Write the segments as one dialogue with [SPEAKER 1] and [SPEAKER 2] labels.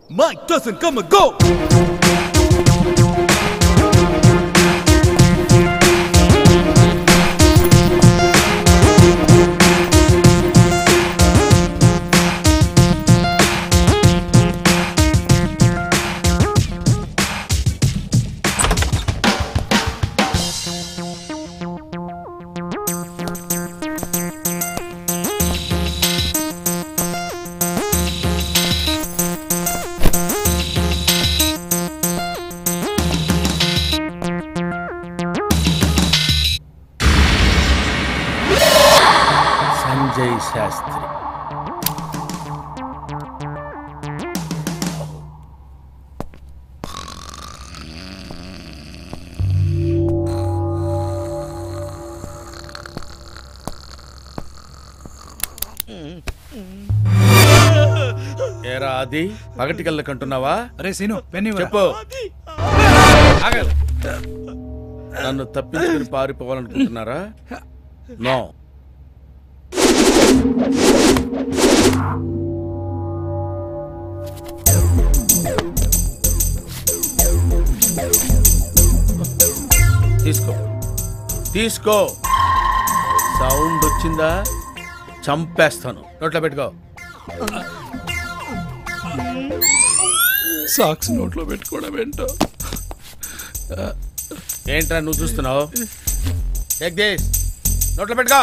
[SPEAKER 1] Mike doesn't come and go.
[SPEAKER 2] Sanjay Sastry. ఏరా అది పగటి కళ్ళ కంటున్నావా?
[SPEAKER 1] అరే సీను పెన్ని
[SPEAKER 2] చెప్పు. నన్ను తప్పించుకుని పారిపోవాలనుకుంటున్నారా? నో. తీసుకో తీసుకో. సౌండ్ వచ్చిందా చంపేస్తాను. నోట్లో పెట్టుకో.
[SPEAKER 1] సాక్స్ నోట్లో పెట్టుకోవడం ఏంటో.
[SPEAKER 2] ఏంట్రా నువ్వు చూస్తున్నావు? నోట్లో పెట్టుకో.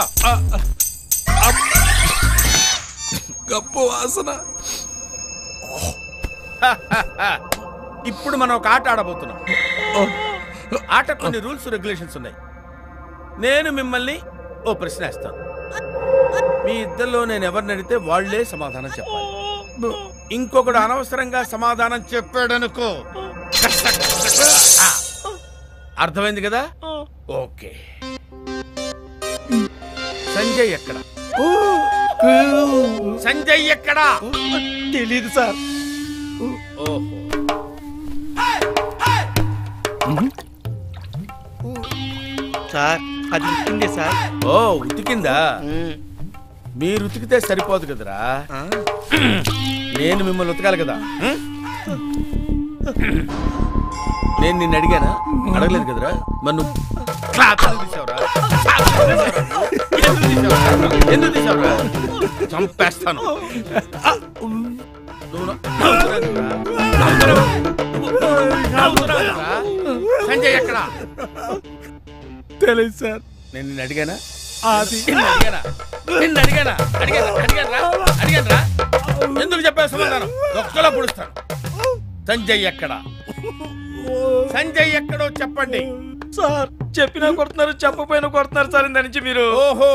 [SPEAKER 1] గప్పు వాసన.
[SPEAKER 2] ఇప్పుడు మనం ఒక ఆట ఆడబోతున్నాం. ఆట కొన్ని రూల్స్ రెగ్యులేషన్స్ ఉన్నాయి. నేను మిమ్మల్ని ఓ ప్రశ్న వేస్తాను. మీ ఇద్దరిలో నేను ఎవరిని అడిగితే వాళ్లే సమాధానం చెప్పాలి. ఇంకొకడు అనవసరంగా సమాధానం చెప్పాడనుకో, అర్థమైంది కదా? ఓకే. సంజయ్ ఎక్కడ? సంజయ్ ఎక్కడా?
[SPEAKER 1] తెలీదు సార్.
[SPEAKER 2] ఓహో,
[SPEAKER 3] సార్ అది ఉతికిందే సార్.
[SPEAKER 2] ఓ ఉతికిందా? మీరు ఉతికితే సరిపోదు కదరా, నేను మిమ్మల్ని ఉతకాలి కదా. నేను నిన్ను అడిగానా? అడగలేదు కదరా. మరి నువ్వు ఎందుకు తీసావురా? చంపేస్తాను. సంజయ్ ఎక్కడ?
[SPEAKER 1] తెలీదు సార్.
[SPEAKER 2] నేను నిన్ను అడిగానా?
[SPEAKER 1] అది
[SPEAKER 2] అడిగాను. ఎందుకు చెప్పావు సమాధానం? ఒక్కలా పుడుస్తాను. సంజయ్ ఎక్కడ? సంజయ్ ఎక్కడో చెప్పండి
[SPEAKER 3] సార్. చెప్పినా కొడుతున్నారు, చెప్పపోయినా కొడుతున్నారు సార్. ఇంత నుంచి మీరు.
[SPEAKER 2] ఓహో,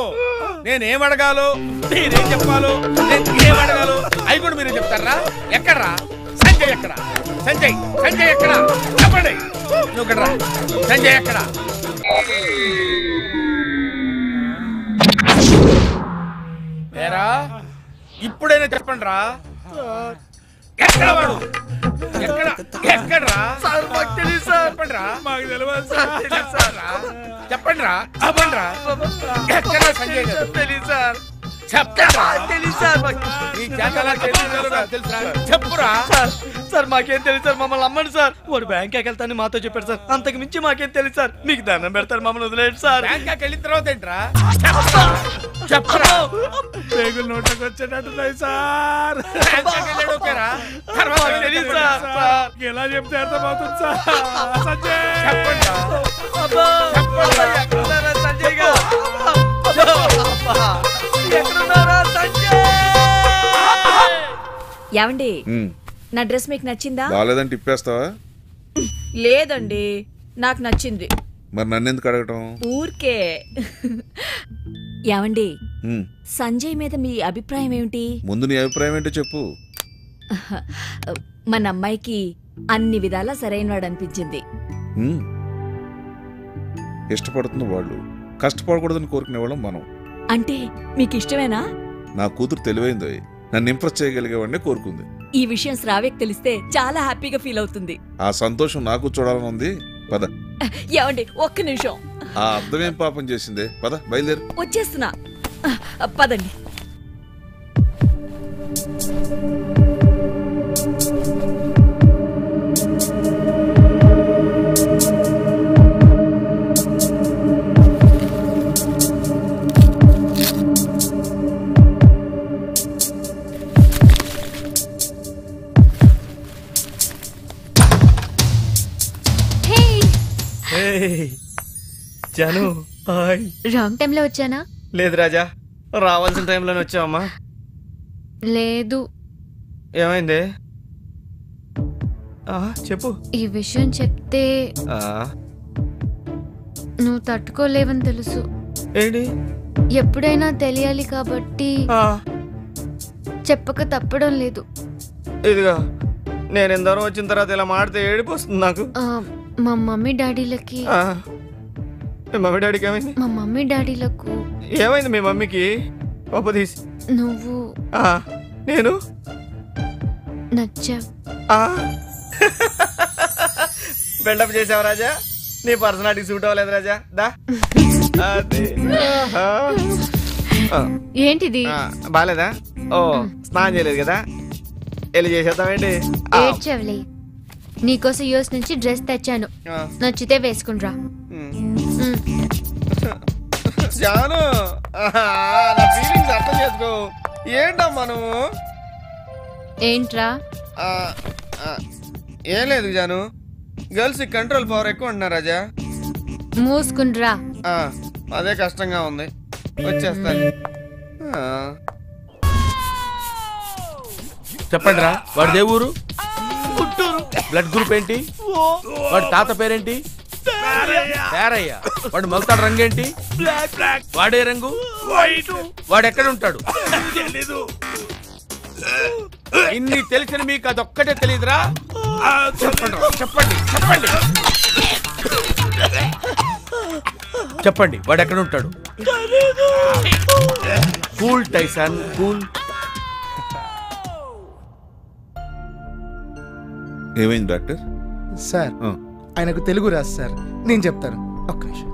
[SPEAKER 2] నేనేం అడగాలో నేనేం చెప్పాలో నేనేం అడగాలో అవి కూడా మీరు చెప్తారా? ఎక్కడ్రా సంజయ్? ఎక్కడ సంజయ్? సంజయ్ ఎక్కడ చెప్పండి. నువ్వు ఎక్కడ్రా? సంజయ్ ఎక్కడ? ఏరా ఇప్పుడైనా చెప్పండి రా. ఎక్కడ వాడు? ఎక్కడ్రా? చెప్పండి రా.
[SPEAKER 1] మాకు తెలియదు సార్.
[SPEAKER 2] చెప్పండి రా. ఎక్కడ సంజయ్?
[SPEAKER 3] తెలీదు సార్.
[SPEAKER 2] చెప్తారా?
[SPEAKER 3] తెలీదు సార్.
[SPEAKER 2] ఈ చేతలా తెలుసురా? చెప్పురా.
[SPEAKER 3] సార్ మాకేం తెలియదు సార్. మమ్మల్ని అమ్మండి సార్. వాడు బ్యాంకాకి వెళ్తాను మాతో చెప్పాడు సార్. అంతకు మించి మాకేం తెలియదు సార్. మీకు దండం పెడతారు, మమ్మల్ని వదిలేండి సార్.
[SPEAKER 2] బ్యాంకాకి వెళ్ళిన తర్వాత ఏంట్రా? చెప్పరా.
[SPEAKER 1] పేగులు నోట్లోకి వచ్చేటట్టున్నాయి సార్.
[SPEAKER 3] తెలీదు సార్.
[SPEAKER 1] ఎలా చెప్తే అర్థమవుతుంది సార్. సంజయ్
[SPEAKER 2] చెప్పండి.
[SPEAKER 3] సంజయ్ గారు ఎక్కడున్నారా? సంజయ్.
[SPEAKER 4] ఏమండి, నా డ్రెస్ మీకు నచ్చిందా?
[SPEAKER 5] బాలేదంటే ఇప్పేస్తావా?
[SPEAKER 4] లేదండి, నాకు నచ్చింది.
[SPEAKER 5] మరి నన్ను ఎందుకు అడగటం?
[SPEAKER 4] ఊరికే. ఏమండి, సంజయ్ మీద మీ అభిప్రాయం ఏమిటి?
[SPEAKER 5] ముందు నీ అభిప్రాయం ఏంటో చెప్పు.
[SPEAKER 4] మన అమ్మాయికి అన్ని విధాలా సరైనవాడు అనిపించింది.
[SPEAKER 5] ఇష్టపడుతున్న వాళ్ళు, కష్టపడకూడదని కోరుకునే వాళ్ళం మనం.
[SPEAKER 4] అంటే మీకు ఇష్టమేనా?
[SPEAKER 5] నా కూతురు తెలివైందో, నన్ను ఇంప్రెస్ చేయగలిగేవాడినే కోరుకుంది.
[SPEAKER 4] ఈ విషయం శ్రావ్యకి తెలిస్తే చాలా హ్యాపీగా ఫీల్ అవుతుంది.
[SPEAKER 5] ఆ సంతోషం నాకు చూడాలని ఉంది. పద.
[SPEAKER 4] ఏమండి, ఒక్క నిమిషం.
[SPEAKER 5] ఆ అర్థమేం పాపం చేసిందే? పద, బయలుదేరు.
[SPEAKER 4] వచ్చేస్తున్నా. పదండి.
[SPEAKER 3] జాను హాయ్.
[SPEAKER 6] రాంగ్ టైంలో వచ్చానా?
[SPEAKER 3] లేదు రాజా, రావాల్సిన టైంలోనే వచ్చావమ్మా.
[SPEAKER 6] లేదు.
[SPEAKER 3] ఏమైంది? చెప్పు.
[SPEAKER 6] ఈ విషయం చెప్తే నువ్వు తట్టుకోలేవని తెలుసు.
[SPEAKER 3] ఏంటి?
[SPEAKER 6] ఎప్పుడైనా తెలియాలి కాబట్టి చెప్పక తప్పడం లేదు.
[SPEAKER 3] ఇదిగా నేను ఎందరో వచ్చిన తర్వాత ఇలా మాడితే ఏడిపోస్తుంది నాకు.
[SPEAKER 6] మా మమ్మీ డాడీలకి.
[SPEAKER 3] మీ మమ్మీ డాడీకి ఏమైంది?
[SPEAKER 6] మా మమ్మీ డాడీలకు
[SPEAKER 3] ఏమైంది? మీ మమ్మీకి పప్పు తీసి
[SPEAKER 6] నువ్వు
[SPEAKER 3] నేను
[SPEAKER 6] నచ్చావు.
[SPEAKER 3] బిల్డప్ చేసావు రాజా. నీ పర్సనాలిటీ సూట్ అవ్వలేదు రాజా. దా
[SPEAKER 6] ఏంటిది?
[SPEAKER 3] బాలేదా? ఓ స్నానం చేయలేదు కదా, వెళ్ళి చేసేద్దామేంటి?
[SPEAKER 6] ఏడ్చవలే, నీకోసం యూఎస్ నుంచి డ్రెస్ తెచ్చాను, నచ్చితే వేసుకునిరా.
[SPEAKER 3] జాను నా ఫీలింగ్స్ అర్థం చేసుకో. ఏంటమ్మా నువ్వు?
[SPEAKER 6] ఏంట్రా?
[SPEAKER 3] ఏం లేదు జాను, గర్ల్స్ కంట్రోల్ పవర్ ఎక్కువ ఉంటున్నా రాజా.
[SPEAKER 6] మూసుకునిరా.
[SPEAKER 3] అదే కష్టంగా ఉంది, వచ్చేస్తాను.
[SPEAKER 2] చెప్పండి రా, వాడి దేవురు బ్లడ్ గ్రూప్ ఏంటి? వాడి తాత పేరేంటి? పేరయ్య. వాడు మొలతాడు రంగు ఏంటి? వాడే రంగు? వాడు ఎక్కడ ఉంటాడు? ఇన్ని తెలిసిన మీకు అదొక్కటే తెలియదురా? చెప్పండి చెప్పండి చెప్పండి చెప్పండి, వాడు ఎక్కడ ఉంటాడు? Cool Tyson, cool.
[SPEAKER 5] ఏమైంది డాక్టర్?
[SPEAKER 7] సార్ ఆయనకు తెలుగు రాదు సార్, నేను చెప్తాను ఒక్క నిమిషం.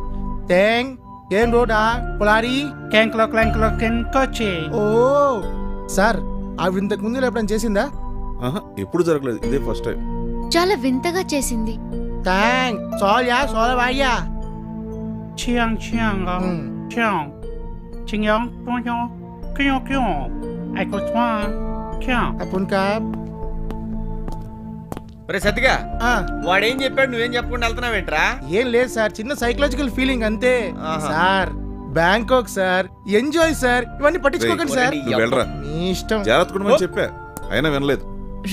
[SPEAKER 7] థ్యాంక్ ఏం రోడా కులారి
[SPEAKER 1] క్యాంక్లో క్లాంక్లో కెంకొచ్చి.
[SPEAKER 7] ఓ సార్, ఆవిడ ఇంతకు ముందు ఎప్పుడైనా చేసిందా?
[SPEAKER 5] ఎప్పుడు జరగలేదు, ఇదే ఫస్ట్ టైం.
[SPEAKER 6] చాలా వింతగా చేసింది.
[SPEAKER 7] థ్యాంక్ సోల్యా సోలవాయ్యా
[SPEAKER 1] చియాంగ్ చియాంగ్ చియాంగ్ చియాంగ్ చియాంగ్ చియాంగ్ చియాంగ్ ఐకో చియాంగ్ చియాంగ్.
[SPEAKER 7] అప్పుడు కా
[SPEAKER 3] సత్తిగా వాడేం చెప్పాడు, నువ్వేం చెప్పకుండా వెళ్తున్నావేంట్రా?
[SPEAKER 7] ఏం లేదు సార్, చిన్న సైకలాజికల్ ఫీలింగ్ అంతే sir. Bangkok sir, enjoy sir, ఇవన్నీ పట్టించుకోకండి సార్,
[SPEAKER 5] వెళ్ళరా,
[SPEAKER 7] మీ ఇష్టం.
[SPEAKER 5] జాగ్రత్త చెప్పా, అయినా వినలేదు.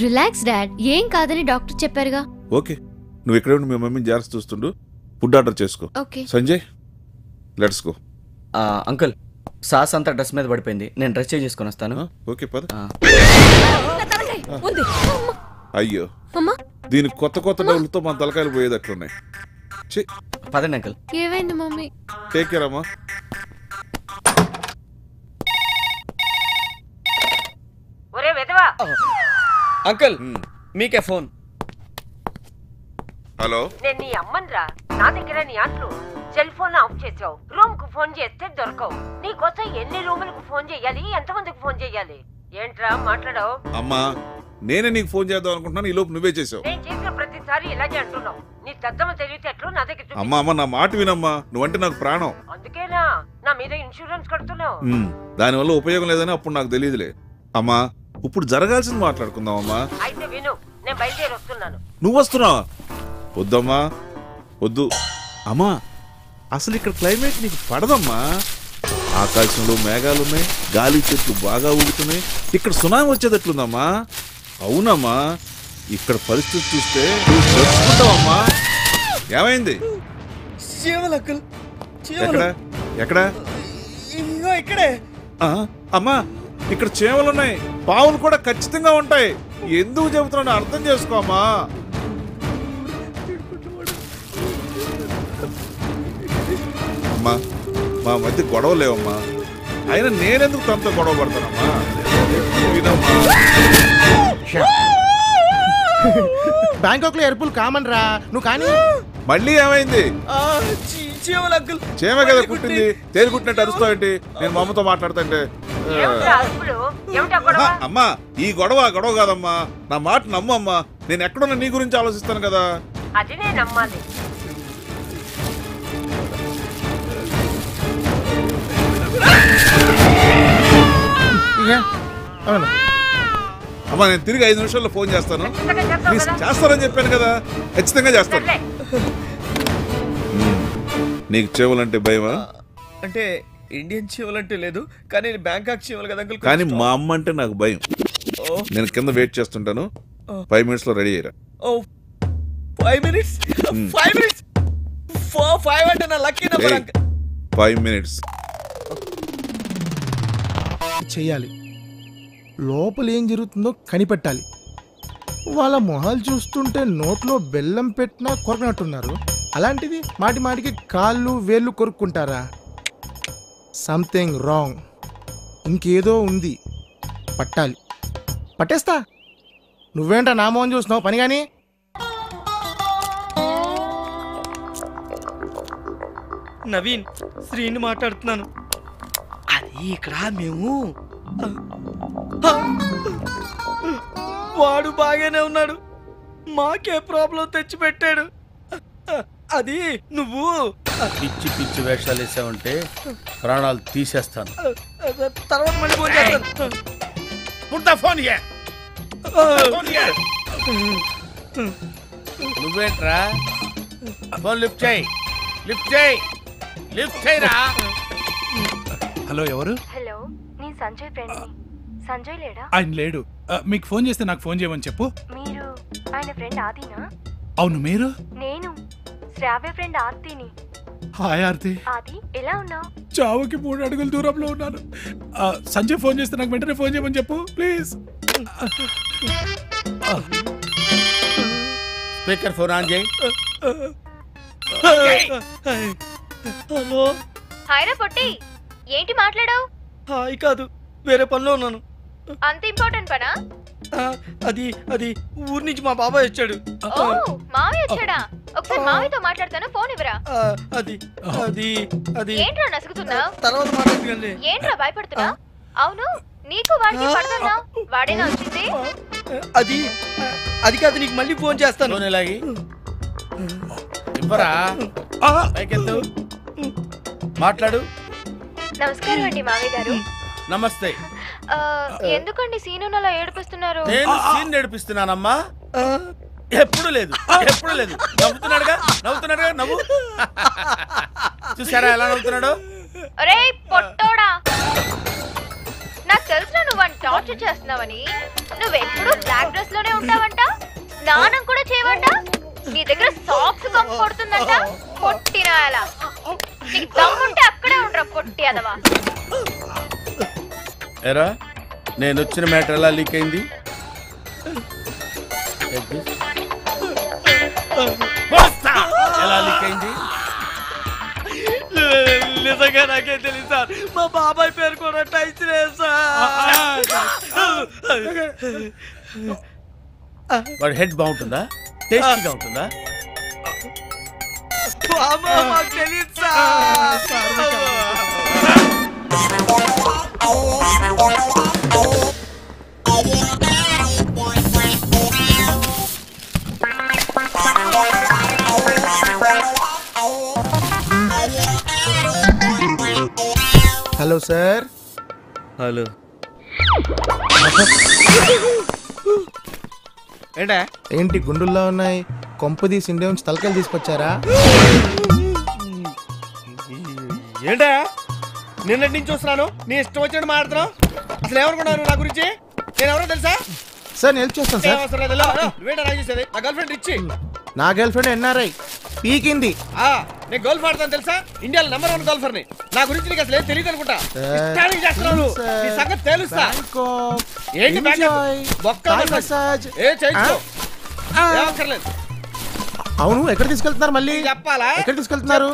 [SPEAKER 6] రిలాక్స్ డాడ్, ఏం కాదని డాక్టర్ చెప్పారుగా.
[SPEAKER 5] ఓకే, నువ్వు ఇక్కడే ఉండి మీ మమ్మీని జాగ్రత్త చూస్తుండు. ఫుడ్ ఆర్డర్ చేసుకో.
[SPEAKER 6] Okay
[SPEAKER 5] Sanjay, let's go.
[SPEAKER 3] Uncle, sauce అంతా డ్రెస్ మీద పడిపోయింది, నేను డ్రెస్ చేంజ్ చేసుకొని వస్తాను.
[SPEAKER 5] ఓకే పద. అయ్యో, దీని కొత్త కొత్త డబ్బులతో మన తలకాయలు పోయేది అట్లున్నాయి.
[SPEAKER 3] పదండి అంకుల్.
[SPEAKER 6] ఏమైంది మమ్మీ?
[SPEAKER 5] టేక్ కేర్ అమ్మా.
[SPEAKER 3] అంకుల్ మీకే ఫోన్.
[SPEAKER 5] హలో,
[SPEAKER 8] నేను నీ అమ్మన్రా, నా దగ్గర నీ అంట్లు. సెల్ ఫోన్ ఆఫ్ చేసావు, రూమ్ కు ఫోన్ చేస్తే దొరకవు. నీకోసం ఎన్ని రూములకు ఫోన్ చేయాలి, ఎంతమందికి ఫోన్ చేయాలి? ఏంట్రా మాట్లాడవు?
[SPEAKER 5] అమ్మా నేనే నీకు ఫోన్ చేద్దాం అనుకుంటున్నాను, ఈ లోపు నువ్వే చేసావు.
[SPEAKER 8] నేను చేసిన ప్రతిసారి ఇలాగే అంటున్నావు. నీ దద్దమ్మ తెలివితేటలు నా దగ్గర.
[SPEAKER 5] అమ్మా అమ్మ, నా మాట వినమ్మా, నువ్వంటే నాకు ప్రాణం.
[SPEAKER 8] అందుకేనా నా మీద ఇన్సూరెన్స్ కడుతున్నావు?
[SPEAKER 5] దానివల్ల ఉపయోగం లేదని అప్పుడు నాకు తెలియదులే. అమ్మా, ఇప్పుడు జరగాల్సింది మాట్లాడుకుందాం అమ్మా.
[SPEAKER 8] అయితే విను, నేను బయలుదేరి వస్తున్నాను.
[SPEAKER 5] నువ్వు వస్తున్నావా? వద్దమ్మా వద్దు. అమ్మా, అసలు ఇక్కడ క్లైమేట్ నీకు పడదమ్మా. ఆకాశంలో మేఘాలున్నాయి, గాలి చెట్లు బాగా ఊగుతున్నాయి. ఇక్కడ సునామీ వచ్చేటట్లుందమ్మా. అవునమ్మా, ఇక్కడ పరిస్థితి చూస్తే నువ్వు చచ్చుకుంటావమ్మా. ఏమైంది? ఎక్కడ ఎక్కడ?
[SPEAKER 3] ఇక్కడే.
[SPEAKER 5] అమ్మా, ఇక్కడ చేమలున్నాయి, పావులు కూడా ఖచ్చితంగా ఉంటాయి. ఎందుకు చెబుతున్నాను అర్థం చేసుకోమ్మా. అమ్మా, మా మధ్య గొడవ లేవమ్మా. అయినా నేనెందుకు తనతో గొడవ పడతానమ్మా?
[SPEAKER 7] బ్యాంకాక్ లో ఎరుపులు కామన్ రా, నువ్వు కానీ.
[SPEAKER 5] మళ్ళీ ఏమైంది? చేమ కదా కుట్టింది, తేలి కుట్టినట్టు అరుస్తావేంటి? నేను మా అమ్మతో మాట్లాడుతుంటే. అమ్మా, ఈ గొడవ గొడవ కాదమ్మా, నా మాట నమ్మమ్మా. నేను ఎక్కడున్నా నీ గురించి ఆలోచిస్తాను కదా.
[SPEAKER 8] అది నేను నమ్మాలి.
[SPEAKER 5] అమ్మా, నేను తిరిగి 5 నిమిషాల్లో ఫోన్ చేస్తాను. ప్లీజ్, చేస్తానని చెప్పాను కదా, ఖచ్చితంగా చేస్తాను. నీకు చెవులంటే భయమా?
[SPEAKER 3] అంటే ఇండియన్ చీమలంటే లేదు, కానీ బ్యాంకాక్ చీమలు కదా అంకుల్.
[SPEAKER 5] కానీ మా అమ్మ అంటే నాకు భయం. నేను కింద వెయిట్ చేస్తుంటాను, 5 minutes లో రెడీ అయ్యారా.
[SPEAKER 3] 5 minutes? 5 minutes? 5 అంటే నా లక్కీ నెంబర్ అంకుల్.
[SPEAKER 5] 5 minutes
[SPEAKER 7] చెయ్యాలి. లోపల ఏం జరుగుతుందో కనిపెట్టాలి. వాళ్ళ మొహాలు చూస్తుంటే నోట్లో బెల్లం పెట్టినా కొరకనట్టున్నారు. అలాంటిది మాటి మాటికి కాళ్ళు వేళ్ళు కొరుక్కుంటారా? Something wrong. ఇంకేదో ఉంది. పట్టాలి. పట్టేస్తా. నువ్వేంటా నా మోహన్ చూస్తున్నావు? పని కానీ.
[SPEAKER 3] నవీన్, శ్రీని మాట్లాడుతున్నాను. అది ఇక్కడ మేము వాడు బాగానే ఉన్నాడు, మాకే ప్రాబ్లం తెచ్చి పెట్టాడు. అది నువ్వు
[SPEAKER 2] పిచ్చి పిచ్చి వేషాలు వేసావంటే ప్రాణాలు తీసేస్తాను.
[SPEAKER 3] తర్వాత మళ్ళీ ఫోన్ చేస్తాను.
[SPEAKER 2] నువ్వేంట్రా ఫోన్ లిఫ్ట్ చేయి, లిఫ్ట్ చేయి, లిఫ్ట్ చేయరా.
[SPEAKER 1] హలో, ఎవరు?
[SPEAKER 6] హలో, నేను సంజయ్ ఫ్రెండ్. సంజయ్ లేడా?
[SPEAKER 1] ఆయన లేడు. మీకు ఫోన్ చేస్తే నాకు ఫోన్ చేయమని చెప్పు.
[SPEAKER 6] మీరు ఆయన ఫ్రెండ్ ఆదినా?
[SPEAKER 1] అవును, మీరు?
[SPEAKER 6] నేను శ్రావ్య ఫ్రెండ్ ఆర్తిని.
[SPEAKER 1] హాయ్ ఆర్తి.
[SPEAKER 6] ఆది, ఎలా ఉన్నావు?
[SPEAKER 1] చావుకి 3 అడుగుల దూరంలో ఉన్నాను. సంజయ్ ఫోన్ చేస్తే నాకు వెంటనే ఫోన్ చేయమని చెప్పు ప్లీజ్.
[SPEAKER 2] స్పీకర్ ఫోన్ ఆన్ చేయి.
[SPEAKER 3] హలో.
[SPEAKER 6] హాయ్ రా పొట్టి, ఏంటి మాట్లాడావు?
[SPEAKER 3] హాయ్ కాదు, వేరే పనిలో ఉన్నాను.
[SPEAKER 6] అంత ఇంపార్టెంట్ పనా?
[SPEAKER 3] అది అది ఊరి నుంచి మా బాబాయ్ వచ్చాడు.
[SPEAKER 6] ఓ, మావయ్య వచ్చాడా? ఒకసారి మావయ్యతో మాట్లాడతాను, ఫోన్ ఇవ్వరా.
[SPEAKER 3] అది అది అది
[SPEAKER 6] ఏంట్రా నసుగుతున్నావు?
[SPEAKER 3] తర్వాత మాట్లాడుతుంది.
[SPEAKER 6] ఏంట్రా భయపడుతున్నా? అవును, నీకు వాడికి పడుతున్నా? వాడేనా వచ్చింది?
[SPEAKER 3] అది అది కాదు, నీకు మళ్ళీ ఫోన్ చేస్తాను.
[SPEAKER 2] ఫోన్ ఎలాగి ఇవ్వరా, పైకెత్తు, మాట్లాడు.
[SPEAKER 6] నమస్కారం అండి మావయ్య గారు.
[SPEAKER 2] నమస్తే.
[SPEAKER 6] ఎందుకండి సీనునలా ఏడిపిస్తున్నారు?
[SPEAKER 2] నేను సీన్ నడిపిస్తున్నానమ్మా. ఎప్పుడు లేదు, ఎప్పుడు లేదు. నవ్వుతున్నాడుగా, నవ్వుతున్నాడుగా, నవ్వు. చూసారా ఎలా నవ్వుతున్నాడు?
[SPEAKER 6] అరే పొట్టోడా, నాకు తెలుసు నువ్వు వాడిని టార్చర్ చేస్తున్నావని. నువ్వెప్పుడు బ్లాక్ డ్రెస్ లోనే ఉంటావంట, స్నానం కూడా చేయవంట, నీ దగ్గర సాక్స్ కంపు కొడుతుందంట. పొట్టినా ఎలా? నీకు దమ్ముంటే అక్కడే ఉండరా పొట్టి అదవా.
[SPEAKER 2] ఎరా, నేను వచ్చిన మ్యాటర్ ఎలా లీక్ అయింది? ఎలా లీక్ అయింది?
[SPEAKER 3] నిజంగా నాకేం తెలియదు సార్. మా బాబాయ్ పేరు కూడా టైచ్ లేదు సార్.
[SPEAKER 2] వాడి హెడ్ బాగుంటుందా? టేస్టీగా ఉంటుందా?
[SPEAKER 3] మాకు తెలియదు సార్.
[SPEAKER 7] Hello sir.
[SPEAKER 3] హలో. ఏంటా?
[SPEAKER 7] ఏంటి గుండుల్లో ఉన్నాయి? కొంపదీసి ఇండియా నుంచి తలకాయలు తీసుకొచ్చారా?
[SPEAKER 3] ఏంటా నిన్నటి నుంచి చూస్తున్నాను, నీ ఇష్టం వచ్చినట్టు మాట్లాడుతున్నావు. అసలు ఏమనుకున్నావు నా గురించి? నేను ఎవరో తెలుసా?
[SPEAKER 7] సార్ నేను హెల్ప్ చేస్తాను సార్.
[SPEAKER 3] నా గర్ల్ ఫ్రెండ్ ఇచ్చి.
[SPEAKER 7] నా గర్ల్ ఫ్రెండ్ ఎన్ఆర్ఐ పీకింది.
[SPEAKER 3] నేను గోల్ఫ్ ఆడతాను తెలుసా? ఇండియాలో #1 గోల్ఫర్ ని. నా గురించి నీకు అసలు ఏం తెలియదు అనుకుంటా. సంగతి తెలుస్తా. ఏంటి
[SPEAKER 7] అవును, ఎక్కడ తీసుకెళ్తున్నారు మళ్ళీ?
[SPEAKER 3] చెప్పాలా?
[SPEAKER 7] ఎక్కడ తీసుకెళ్తున్నారు?